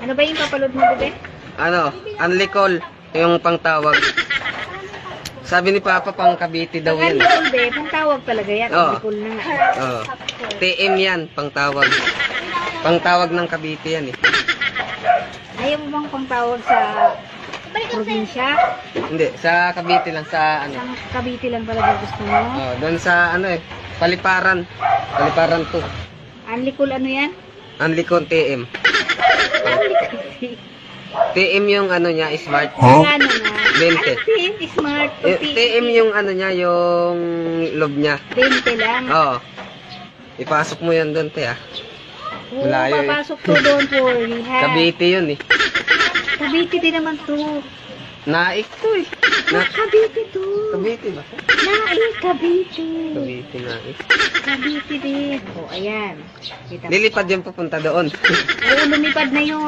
Ano ba yung papaload mo, bebe? Ano, unlicol, yung pangtawag. Sabi ni Papa, pang Cavite daw Pag yan. Unlicol, be, pang tawag talaga yan. Oo. Unlicol na nga. Oo. TM yan, pangtawag. Pangtawag ng Cavite yan eh. Ayaw mo bang pang tawag sa probinsya? Hindi, sa Cavite lang, sa ano. Sa Cavite lang talaga gusto mo? Oh, doon sa ano eh, Paliparan. Paliparan 2. Unlicol ano yan? Unlicol TM. TM yung ano niya, smart. Ano nga? 20. Ano smart? TM yung ano niya, yung loob niya. 20 lang. Oo. Ipasok mo yan doon, te ah. Oo, Malayo eh. papasok to, don't worry, ha? Cavite yun eh. Cavite din naman to. Naik to eh. Cavite to. Cavite ba? Cavite. Cavite naik. Cavite din. O, ayan. Kita mo. Lilipad yung papunta doon. Oo, lumipad na yun.